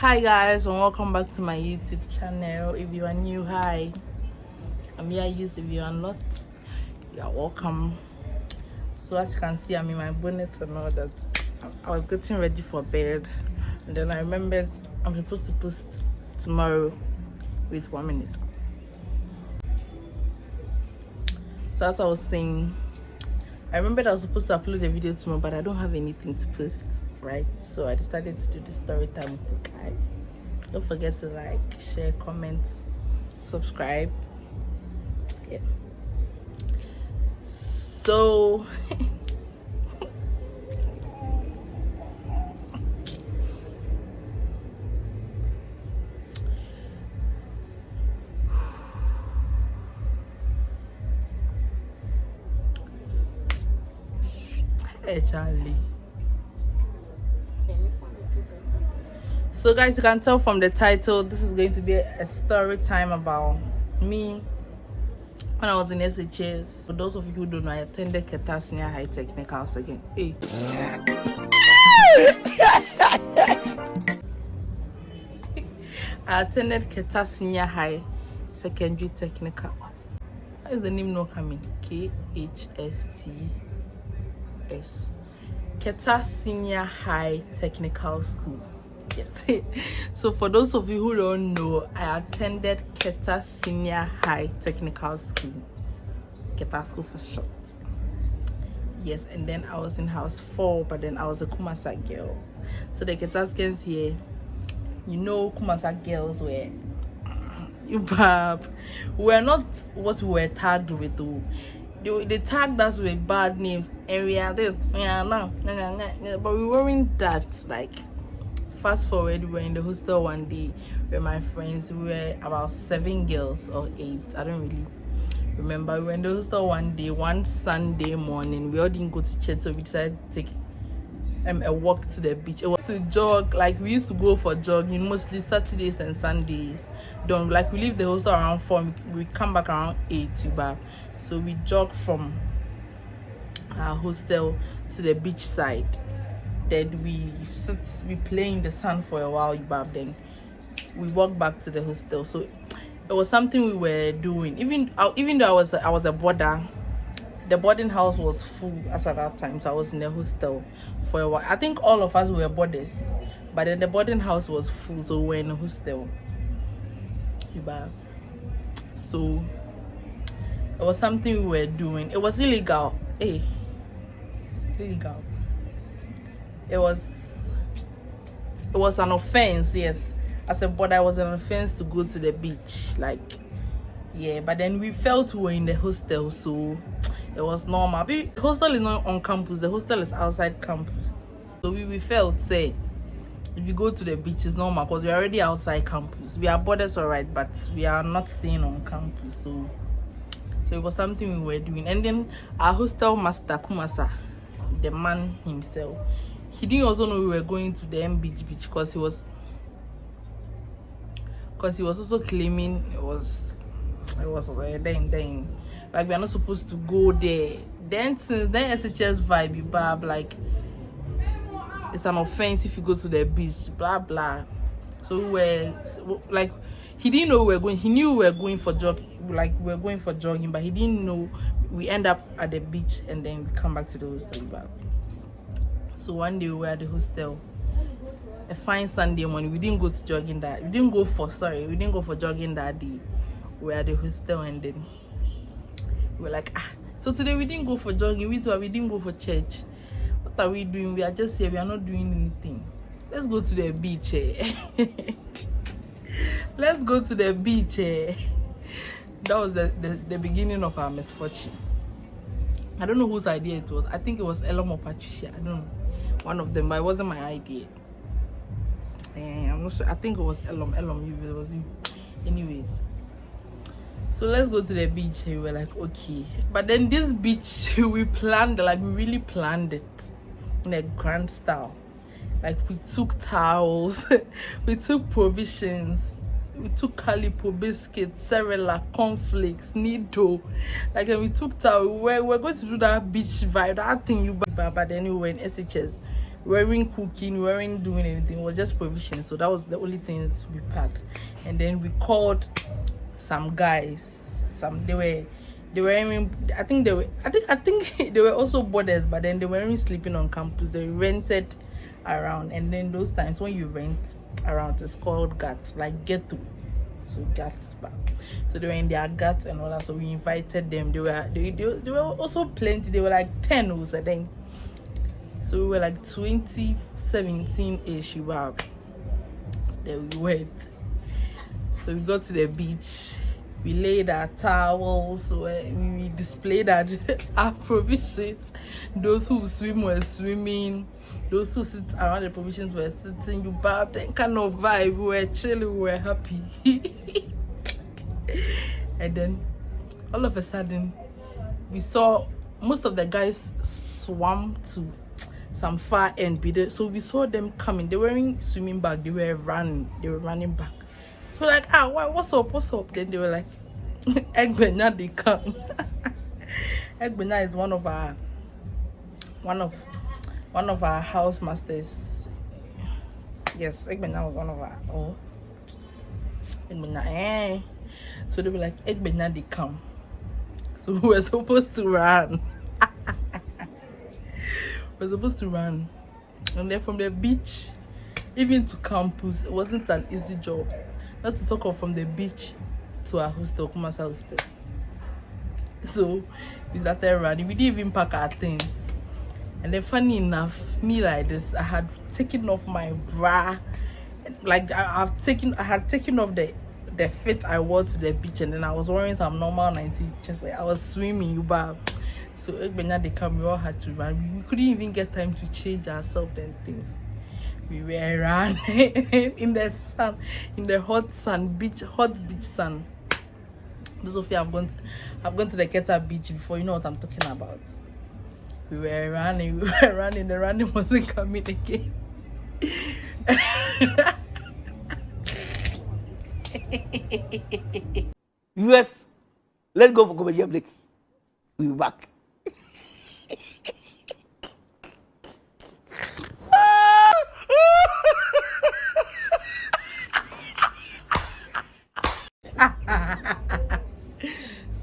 Hi guys, and welcome back to my YouTube channel. If you are new, hi. I'm here. If you are not, you are welcome. So as you can see, I'm in my bonnet and all that. I was getting ready for bed, and then I remembered I'm supposed to post tomorrow with 1 minute. So as I was saying, I remembered I was supposed to upload a video tomorrow, but I don't have anything to post, right? So I decided to do the story time with you guys. Don't forget to like, share, comment, subscribe. Yeah. So hey Charlie. So guys, you can tell from the title, this is going to be a story time about me when I was in SHS. For those of you who don't know, I attended Keta Senior High Technical Second. Hey. I attended Keta Senior High Secondary Technical. How is the name not coming? KHSTS. Keta Senior High Technical School. Yes. So for those of you who don't know, I attended Keta Senior High Technical School. Keta School for short. Yes, and then I was in house 4, but then I was a Kumasa girl. So the Keta skins here, you know, Kumasa girls were we're not what we were tagged with. They tagged us with bad names, and we are this, but we weren't that. Like, fast forward, we were in the hostel one day with my friends. We were about 7 girls or 8. I don't really remember. We were in the hostel one day, one Sunday morning. We all didn't go to church, so we decided to take a walk to the beach. It was to jog. Like, we used to go for jogging mostly Saturdays and Sundays. Don't like, we leave the hostel around 4, we come back around 8 to bar. So we jog from our hostel to the beach side. Then we play in the sun for a while, then we walk back to the hostel. So it was something we were doing. Even though I was a boarder, the boarding house was full as at that time. So I was in the hostel for a while. I think all of us were boarders, but then the boarding house was full, so we were in the hostel. So it was something we were doing. It was illegal. Hey, illegal. It was an offense, yes. As a boarder, it was an offense to go to the beach, like, yeah. But then we felt we were in the hostel, so it was normal. The hostel is not on campus, the hostel is outside campus. So we felt, say, if you go to the beach, it's normal because we're already outside campus. We are boarders, alright, but we are not staying on campus. So it was something we were doing. And then our hostel master, Kumasa, the man himself, he didn't also know we were going to the beach because he was also claiming it was then like we are not supposed to go there. Then since then SHS vibe blah, like it's an offense if you go to the beach, blah blah. So we were like, he didn't know we were going. He knew we were going for jogging, like we were going for jogging, but he didn't know we end up at the beach and then we come back to the hostel. So one day we were at the hostel, a fine Sunday morning. We didn't go to jogging that. We didn't go for jogging that day. We were at the hostel and then we were like, so today we didn't go for jogging. We didn't go for church. What are we doing? We are just here. We are not doing anything. Let's go to the beach. Let's go to the beach. That was the beginning of our misfortune. I don't know whose idea it was. I think it was Elom or Patricia. I don't know. One of them, but it wasn't my idea. I'm not sure. I think it was Elom. It was you. Anyways. So let's go to the beach. We were like, okay. But then this beach, we planned, like we really planned it in a grand style. Like we took towels, we took provisions, we took calipo biscuits, Cerelac, cornflakes, needle. Like, and we took towel. We're going to do that beach vibe, that thing you buy. But then we were in SHS. We weren't cooking, we weren't doing anything. It was just provision. So that was the only thing we packed. And then we called some guys. They were even, I think they were also boarders, but then they weren't sleeping on campus. They rented around, and then those times when you rent around, it's called gut, like ghetto. So gut back. So they were in their guts and all that. So we invited them. They were also plenty. They were like 10 or something. So we were like 2017-ish. Wow. Then we went. So we got to the beach. We laid our towels. We displayed our provisions. Those who swim were swimming. Those who sit around the provisions were sitting. You bab that kind of vibe. We were chilling. We were happy. And then all of a sudden we saw most of the guys swam to some far end. So we saw them coming. They were wearing swimming bag. They were running back. So like, what's up? Then they were like, Egbenya, they come. Egbenya is one of our house masters. Yes, Egbenya was one of our. Oh, Egbenya. So they were like, Egbenya, they come. So we were supposed to run. And then from the beach even to campus, it wasn't an easy job. Not to talk of from the beach to our hostel, Kumasa hostel. So we started running. We didn't even pack our things. And then funny enough, me like this, I had taken off my bra. Like I had taken off the fit I wore to the beach, and then I was wearing some normal 90 just like I was swimming, you bab. So Egbenya, they come, we all had to run. We couldn't even get time to change ourselves and things. We were running in the sun, in the hot beach sun. Those of you have gone to the Keta beach before, you know what I'm talking about. We were running, the running wasn't coming again. US, let's go for commercial break. We'll be back.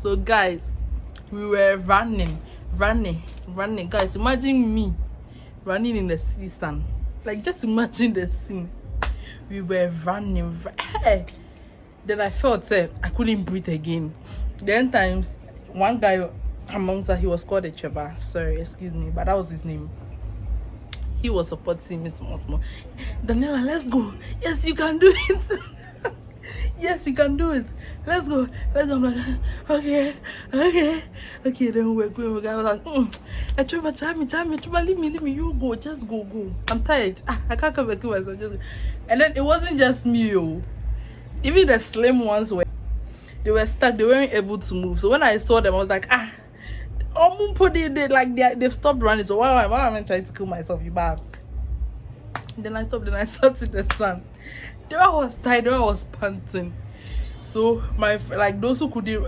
So guys, we were running. Guys, imagine me running in the season. Like, just imagine the scene. We were running. Then I felt I couldn't breathe again. Then times one guy amongst us, he was called a Trevor. Sorry, excuse me, but that was his name. He was supporting Mr. Mosmo. Daniela, let's go. Yes, you can do it. Yes, you can do it. Let's go. I'm like, okay. Then we're going. I was like, Trevor, time me. Leave me. You go. Just go. I'm tired. I can't come back to myself. Just go. And then it wasn't just me, yo. Even the slim ones they were stuck. They weren't able to move. So when I saw them, I was like, they've stopped running. So why am I trying to kill myself? You bad. Then I stopped. Then I sat in the sun. Then I was tired. I was panting. So those who could, it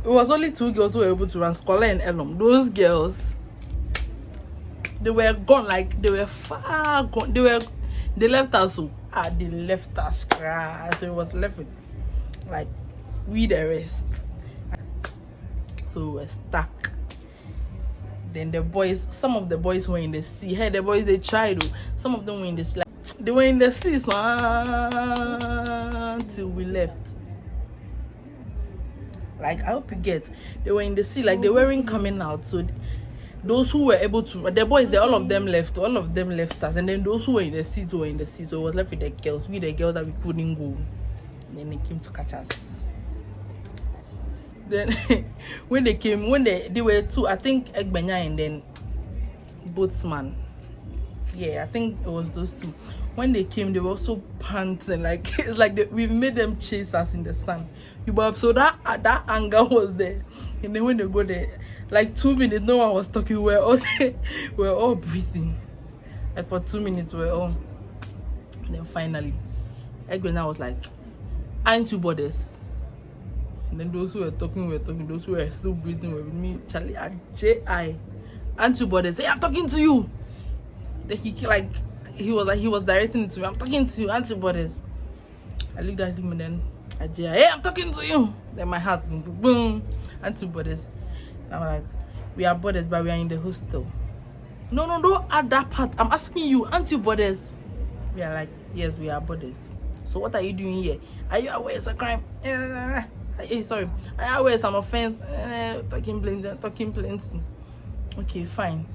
was only 2 girls who were able to run, Scholar and Elom. Those girls, they were gone. Like, they were far gone. They left us. They left us. So it was left with like we the rest. So we were stuck. Then the boys, some of the boys were in the sea. Hey, the boys, they tried. Some of them were in the sea. Like, they were in the sea until we left. Like, I hope you get. They were in the sea. Like, they weren't coming out. So those who were able to, the boys, all of them left us. And then those who were in the sea were in the sea. So it was left with the girls. We the girls that we couldn't go. And then they came to catch us. Then when they were two, I think Egbenya and then Boatsman. Yeah, I think it was those two. When they came, they were also panting. Like, it's like we've made them chase us in the sun. So that anger was there. And then when they go there, like 2 minutes, no one was talking. We were all breathing. Like for 2 minutes, we were all. And then finally, Egbena was like, "Aren't you borders?" And then those who were talking. Those who were still breathing were with me, Charlie, and J.I. "Aren't you borders? Say, I'm talking to you." Then he was directing it to me. I'm talking to you, antibodies. I looked at him and then I just, hey, I'm talking to you. Then my heart, boom, antibodies. And I'm like, we are bodies, but we are in the hostel. No, don't add that part. I'm asking you, antibodies. We are like, yes, we are bodies. So what are you doing here? Are you aware it's a crime? Sorry. Are you aware it's an offense? Talking plenty. Okay, fine.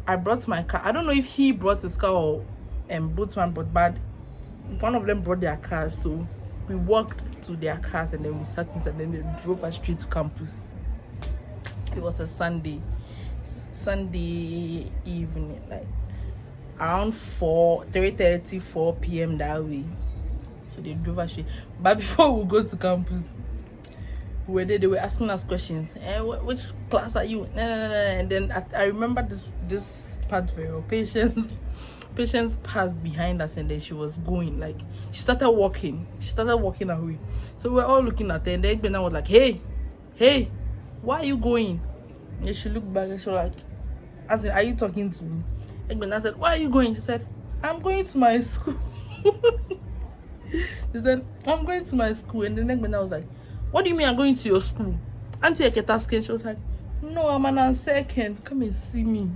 I brought my car. I don't know if he brought his car or boatman, but one of them brought their car. So we walked to their cars and then we sat inside and then they drove us straight to campus. It was a Sunday evening, like around 3:30, 4 p.m. that way. So they drove us straight. But before we go to campus, we were there, they were asking us questions. Which class are you? And then I remember this part very well. Patience passed behind us and then she was going, like she started walking away. So we're all looking at her and then Egbena was like, hey, why are you going? And she looked back and she was like, I said, are you talking to me? Egbena said, why are you going? She said, I'm going to my school. She said, I'm going to my school. And then Egbena was like, what do you mean I'm going to your school? Auntie Eketa's she was like, no, I'm an second. Come and see me.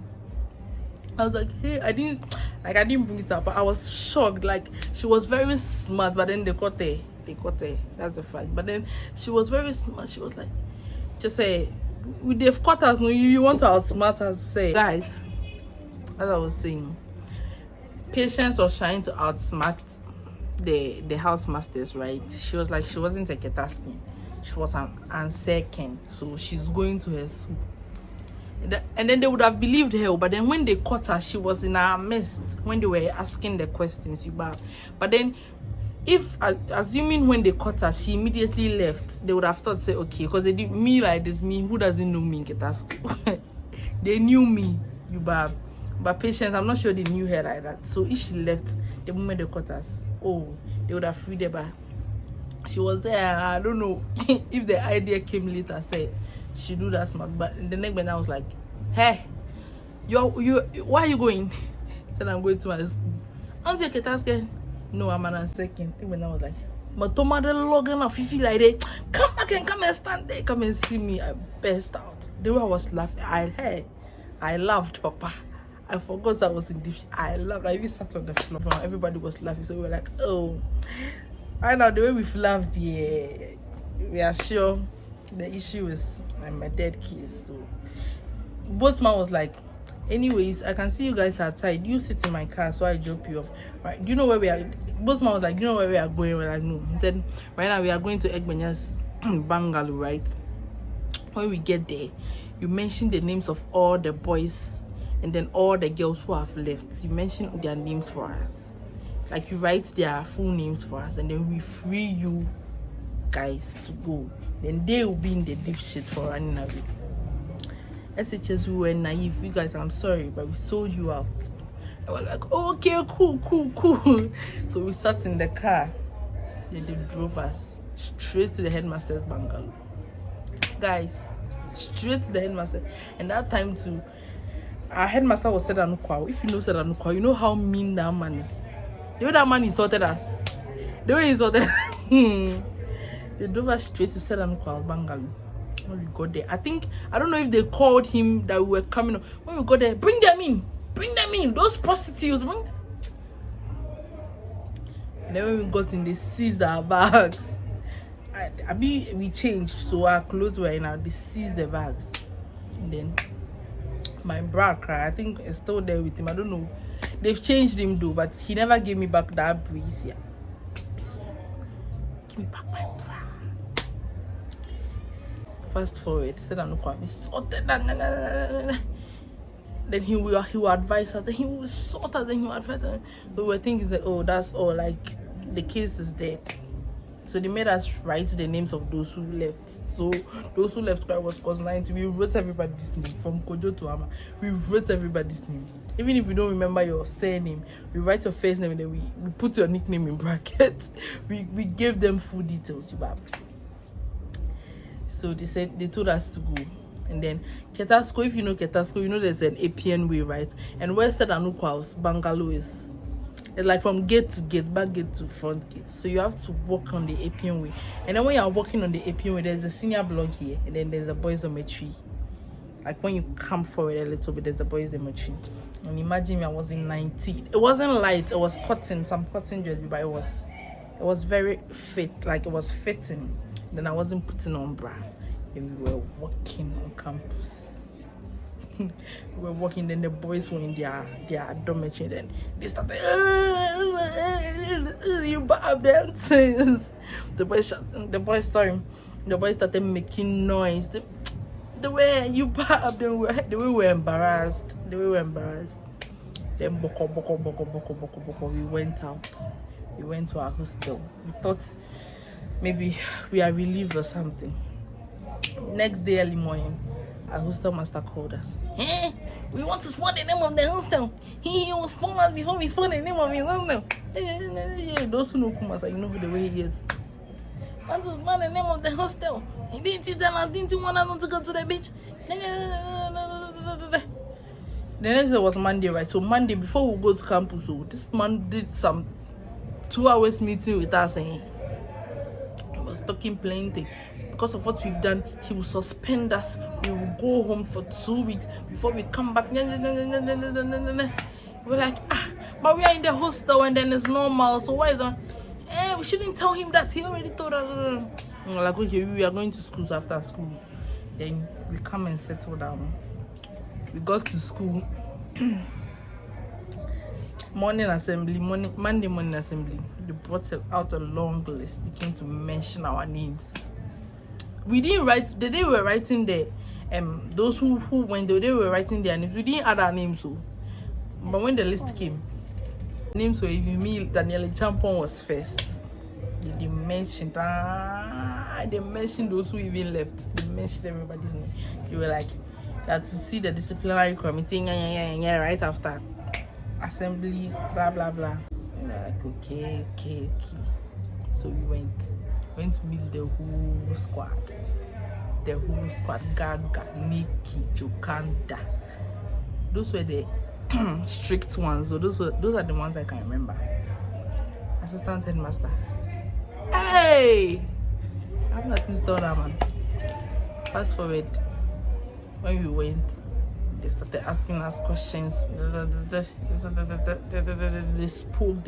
I was like, hey, I didn't bring it up, but I was shocked. Like, she was very smart, but then they caught her. That's the fact. But then she was very smart. She was like, just say, they've caught us. No, you want to outsmart us. Say, guys, as I was saying, Patience was trying to outsmart the housemasters, right? She was like, she wasn't a Ketaskin. She was an second. So she's going to her school. And then they would have believed her, but then when they caught her, she was in our midst when they were asking the questions. But then, if assuming when they caught her, she immediately left, they would have thought, say, okay, because they did me like this, me who doesn't know me in Ketasco. They knew me, but Patience, I'm not sure they knew her like that. So if she left the moment they caught us, they would have freed her back. She was there. I don't know if the idea came later, say she do that smart, but the next when I was like, hey, you why are you going? Said, I'm going to my school. Auntie Ketaske, no, I'm an second. When I was like, Matoma the Logan of Fifi like that, come back and come and stand there, come and see me. I burst out. The way I was laughing, I laughed, Papa. I forgot I was in deep. I laughed. I even sat on the floor. Everybody was laughing, so we were like, oh. Right now, the way we've laughed, yeah, we are sure the issue is my dead kids. So Boatman was like, anyways, I can see you guys are tired. You sit in my car, so I drop you off. Right? Do you know where we are? Boatman was like, do you know where we are going? We're like, no. Then right now we are going to Egbenya's bungalow, right? When we get there, you mention the names of all the boys and then all the girls who have left. You mention their names for us. Like, you write their full names for us, and then we free you guys to go. Then they will be in the deep shit for running away. SHS, we were naive. You guys, I'm sorry, but we sold you out. I was like, oh, okay, cool. So we sat in the car. Then they drove us straight to the headmaster's bungalow. Guys, straight to the headmaster. And that time too, our headmaster was Sedanukwa. If you know Sedanukwa, you know how mean that man is. The way that man insulted us. The way he insulted us. They drove us straight to Sedanukwa's bungalow. When we got there, I don't know if they called him that we were coming up. When we got there, bring them in, those prostitutes. And then when we got in, they seized our bags. We changed, so our clothes were in. They seized the bags. And then my bra cried. I think it's still there with him. I don't know. They've changed him though, but he never gave me back that breeze. Yeah. Give me back my bra. Fast forward, said I'm not quite sorted. Then he will advise us. Then he will sort us. Then he will advise us. So we were thinking that, oh, that's all. Like, the case is dead. So they made us write the names of those who left. So those who left was cause 90. We wrote everybody's name from Kojo to Ama. We wrote everybody's name. Even if you don't remember your surname, we write your first name and then we put your nickname in brackets. We gave them full details. So they told us to go. And then Ketasco, if you know Ketasco, you know there's an APN way, right? And where said Anukwa's bungalow is, it's like from gate to gate, back gate to front gate. So you have to walk on the APN way. And then when you're walking on the APN way, there's a senior block here, and then there's a boys' dormitory. Like when you come forward a little bit, there's a boys' dormitory. And imagine me, I was in 19. It wasn't light, it was cotton, some cotton dress, but it was very fit, like it was fitting. Then I wasn't putting on bra. And we were walking on campus. We were walking, then the boys were in their dormitory. Then they started, you bad dances. The boys started making noise. The way you bad them, the way we were embarrassed. Then boko, we went out. We went to our hostel. We thought maybe we are relieved or something. Next day early morning, our hostel master called us. Hey, we want to spell the name of the hostel. He will spell us before we spell the name of his hostel. Those who know Kumasa, you know who the way he is. Want to spell the name of the hostel. He didn't tell us, didn't want us to go to the beach. The next day was Monday, right? So Monday, before we go to campus, so this man did some 2 hours meeting with us, and he was talking plain thing. Because of what we've done, he will suspend us. We will go home for 2 weeks before we come back. We're like, but we are in the hostel and then it's normal. So why is that? We shouldn't tell him that. He already told us. We're like, okay, we are going to school. So after school, then we come and settle down. We got to school. Monday morning assembly. They brought out a long list. They came to mention our names. We didn't write the day we were writing the those who went there, they were writing their names. We didn't add our names, so but when the list came, names were even me. Danielle Champon was first. They mentioned those who even left. They mentioned everybody's name. They were like, you had to see the disciplinary committee right after assembly, blah blah blah. And we were like, okay. So we went to meet the whole squad. Gaga, Nikki, Jokanda. Those were the strict ones. So those are the ones I can remember. Assistant headmaster. Hey! I have nothing to tell that man. Fast forward, when we went, they started asking us questions. They spoke,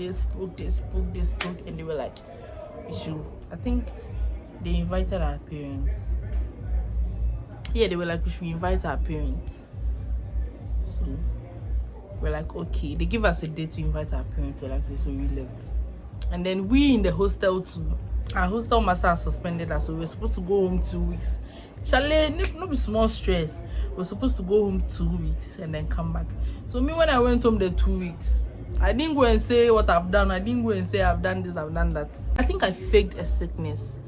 and they were like, I think they invited our parents. Yeah, they were like, we should invite our parents. So we're like, okay. They give us a date to invite our parents. We're like, okay, so we left. And then we in the hostel too. Our hostel master suspended us, so we were supposed to go home 2 weeks. Chalet, no be small stress. We're supposed to go home 2 weeks and then come back. So me, when I went home the 2 weeks, I didn't go and say what I've done. I didn't go and say I've done this, I've done that. I think I faked a sickness.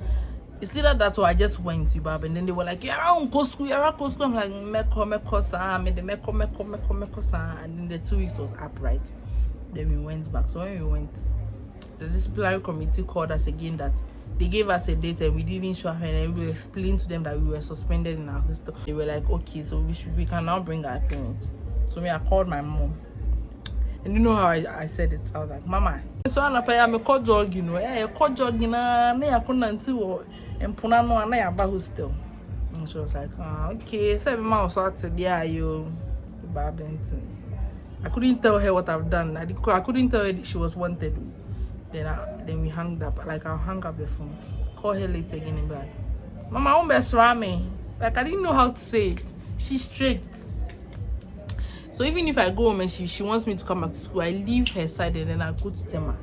It's either that or I just went to Bab, and then they were like, you're around go school. I'm like, meko sa, and then the 2 weeks was up, right? Then we went back. So when we went, the disciplinary committee called us again that they gave us a date and we didn't show up, and we explained to them that we were suspended in our hostel. They were like, okay, so we can now bring our parents. So I called my mom. And you know how I said it? I was like, Mama, so I'm a call jog, you know. I call jogging, I couldn't until and Punano and I about hostel. And she was like, okay, 7 months out today, you bad things. I couldn't tell her what I've done. I couldn't tell her she was wanted. Then we hung up. Like, I'll hang up the phone, call her later again and be like, Mama, I won't best me. Like, I didn't know how to say it. She's strict. So even if I go home and she wants me to come back to school, I leave her side and then I go to Tema.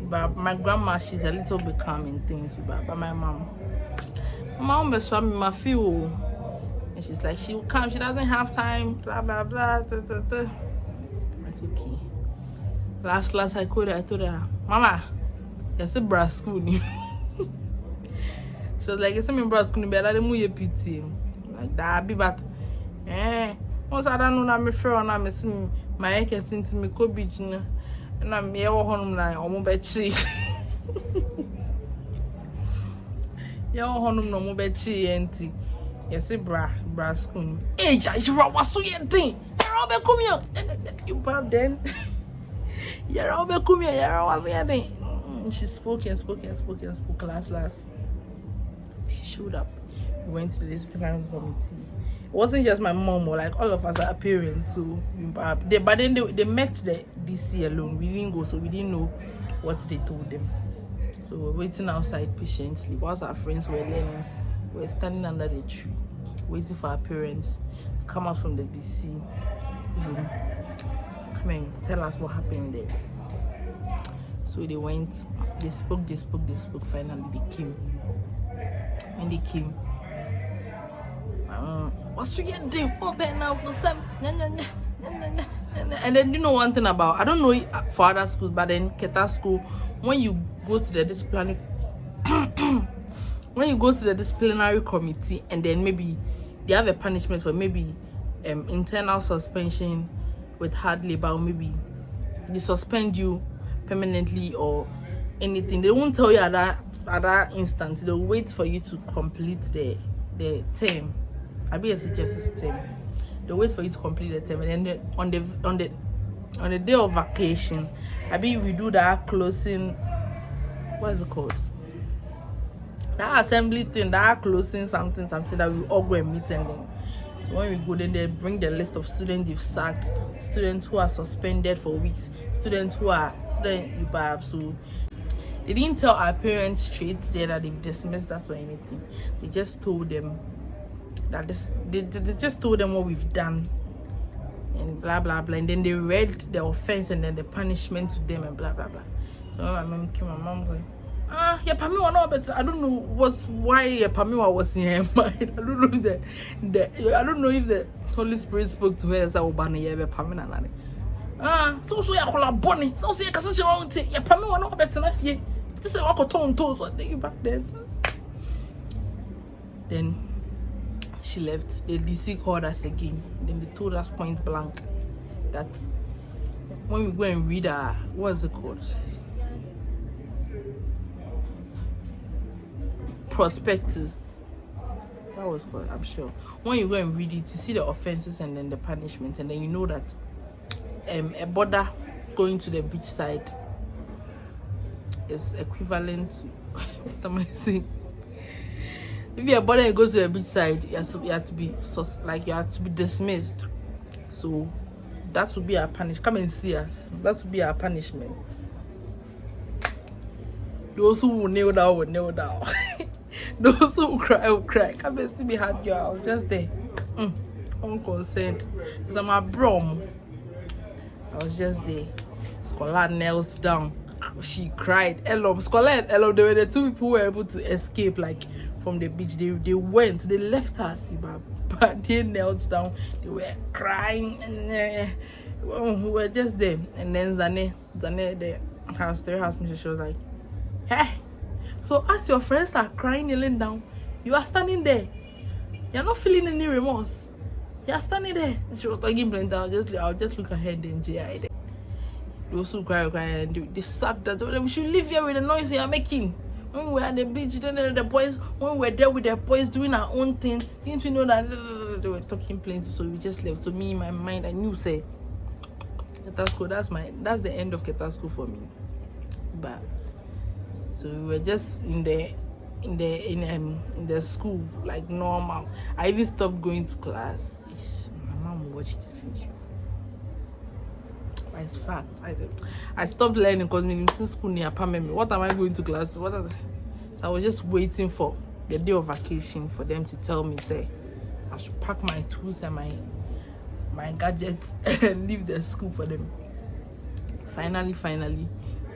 But my grandma, she's a little bit calm in things. But my mom won't best me, my feel. And she's like, she will come. She doesn't have time. Blah blah blah. Like, okay. Last I told her, Mama, you're a bra school. She was like, it's a bra school, but I didn't move pity. Like that, be but once I don't know, I'm fair and I'm missing my acres into me co beach, and I'm here home like almost betchy. Your home no more betchy, auntie. Yes, bra school. Hey, you was so thing. You're all back here. You pop then. You're all back here. You're all thing. She spoke last. She showed up. We went to the disciplinary committee. It wasn't just my mom, or like all of us are parents. So, but then they met the DC alone. We didn't go, so we didn't know what they told them. So we're waiting outside patiently. Whilst our friends were learning, we were standing under the tree, waiting for our parents to come out from the DC room. Come and tell us what happened there. So they went, they spoke. Finally, they came. When they came, what's we get doing? What better now for some? And then you know one thing about, I don't know for other schools, but then Keta school, when you go to the disciplinary committee, and then maybe they have a punishment for maybe internal suspension with hard labor, or maybe they suspend you permanently or anything. They won't tell you at that instant. They'll wait for you to complete the term. I'll be a suggested term. They'll wait for you to complete the term, and then on the day of vacation, we do that closing. What is it called? That assembly thing, that closing something that we all go and meet, and then so when we go, then they bring the list of students they've sacked, students who are suspended for weeks, students who are so they didn't tell our parents straight there that they've dismissed us or anything. They just told them that they just told them what we've done and blah blah blah, and then they read the offense and then the punishment to them and blah blah blah. So when my mom came, my mom was like, yeah, Pamiwa no better. I don't know why Pamiwa was in her mind. I don't know if the Holy Spirit spoke to her as I obana yeah Pamina nani. So ya kola boni. So say kasa che won ti. Yeah, Pamiwa no better na fie. Just say wako ton so they back then. Then she left. The DC called us again. Then they told us point blank that when we go and read what's it called? Prospectus. That was called, I'm sure. When you go and read it, you see the offenses and then the punishment, and then you know that a border going to the beach side is equivalent to what am I saying? If you're a border and goes to the beach side, you have to be dismissed. So that would be our punishment. Come and see us. That would be our punishment. Those who will kneel down will kneel down. Those who will cry. Come and see me happy. I was just there. Unconcerned. Because I'm a brom. I was just there. Scholar knelt down. She cried. Scholar and Elo, they were the two people who were able to escape from the beach. They went. They left us, but they knelt down. They were crying. And we were just there. And then Zane, the house minister, she was like, hey, so as your friends are crying, kneeling down, you are standing there. You're not feeling any remorse. You are standing there. She was talking plenty. I'll just look ahead and GI. Those who cry and they sucked that. We should live here with the noise you are making. When we were at the beach, then the boys, when we were there with the boys doing our own thing, didn't we know that they were talking plenty? So we just left. So me in my mind, I knew say Ketasco, that's the end of Ketasco for me. But so we were just in the school like normal. I even stopped going to class. My mom watched this video. But it's fact. I stopped learning because in school near Pamemi. What am I going to class? So I was just waiting for the day of vacation for them to tell me, say, I should pack my tools and my gadgets and leave the school for them. Finally,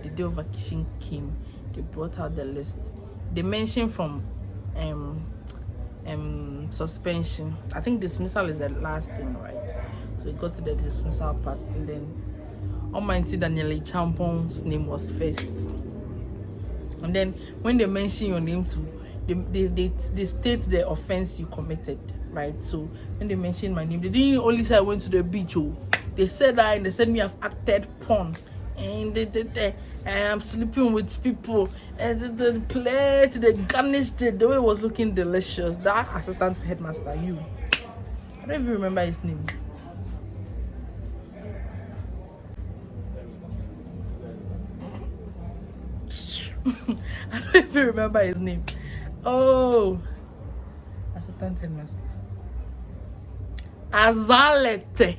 the day of vacation came. They brought out the list. They mentioned from suspension. I think dismissal is the last thing, right? So we got to the dismissal part, and then Almighty Daniel Champon's name was first. And then when they mention your name too, they state the offense you committed, right? So when they mentioned my name, they didn't only say I went to the beach. They said that, and they said me I've acted porn and I'm sleeping with people, and the plate, the garnish, the way it was looking delicious. That assistant headmaster, I don't even remember his name. I don't even remember his name. Oh, assistant headmaster. Azalete.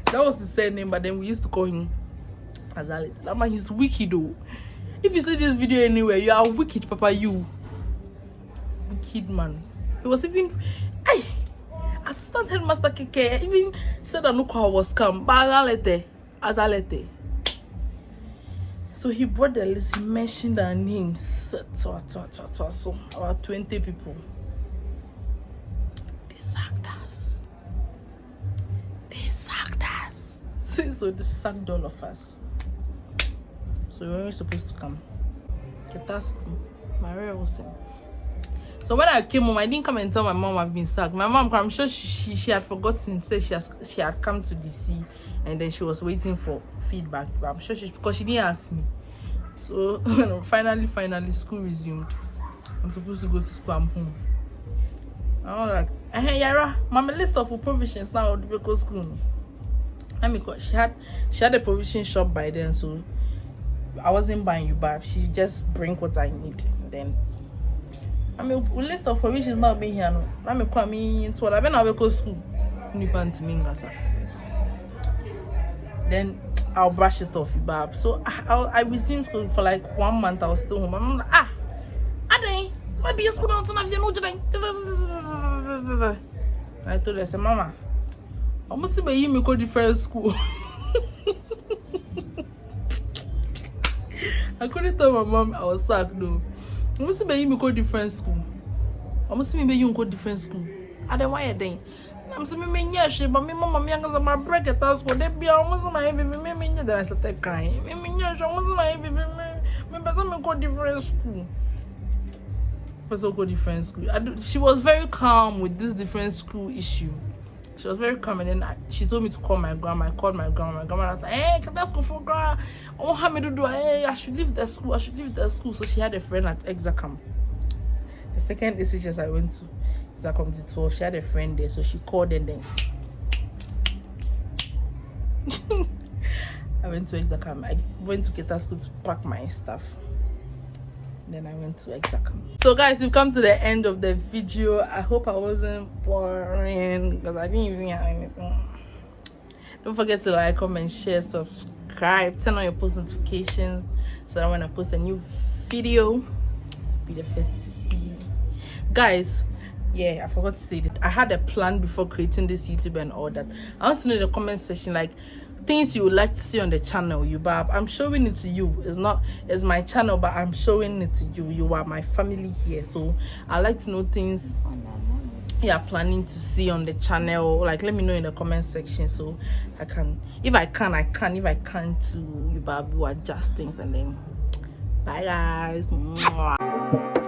That was his surname, but then we used to call him Azalete. That man, he's wicked though. If you see this video anywhere, you are wicked, Papa. You wicked man. He was even, hey, assistant headmaster Keke even said that no call was come. But Azalete. So he brought the list. He mentioned our names. So about 20 people. They sacked us. So they sacked all of us. So we were supposed to come. Get that school. Maria was saying. So when I came home, I didn't come and tell my mom I've been sacked. My mom, I'm sure she had forgotten. Said she had come to DC and then she was waiting for feedback. But I'm sure because she didn't ask me. So finally, school resumed. I'm supposed to go to school. I'm home. I was like, hey Yara, my list of provisions now to go to school. She had a provision shop by then, so I wasn't buying you back. She just bring what I need. And then list of provisions now being here. No, come into what I been go to school. Then I'll brush it off, Bab. So I resumed school for like 1 month. I was still home. I'm like, Ade, why be school not enough? You know today. I told her, I said, Mama, I must be me go different school. I couldn't tell my mom I was sacked though. I must be me go different school. I must be you go different school. I don't why then. I'm saying me nyashe, but me mama me anga my break at us go. They be almost my baby me nya that I started crying. Me nyashe almost my baby me better me go different school. Also go different school. She was very calm with this different school issue. She was very calm, and then she told me to call my grandma. I called my grandma. My grandma was like, "Hey, can I go for grandma? I want her to do. Hey, I should leave the school. So she had a friend at Exacam. The second SHS I went to Exacam to 12. She had a friend there, so she called and then I went to Exacam. I went to Keta school to pack my stuff. Then I went to Exacam. So guys, we've come to the end of the video. I hope I wasn't boring because I didn't even have anything. Don't forget to like, comment, share, subscribe, turn on your post notifications so that when I post a new video, be the first to see. Guys, yeah, I forgot to say that I had a plan before creating this YouTube and all that. I want to know in the comment section like things you would like to see on the channel. I'm showing it to you. It's my channel, but I'm showing it to you. You are my family here, so I like to know things you are planning to see on the channel. Like, let me know in the comment section so I can, if I can, if I can't, to you will adjust things. And then bye guys. Mwah.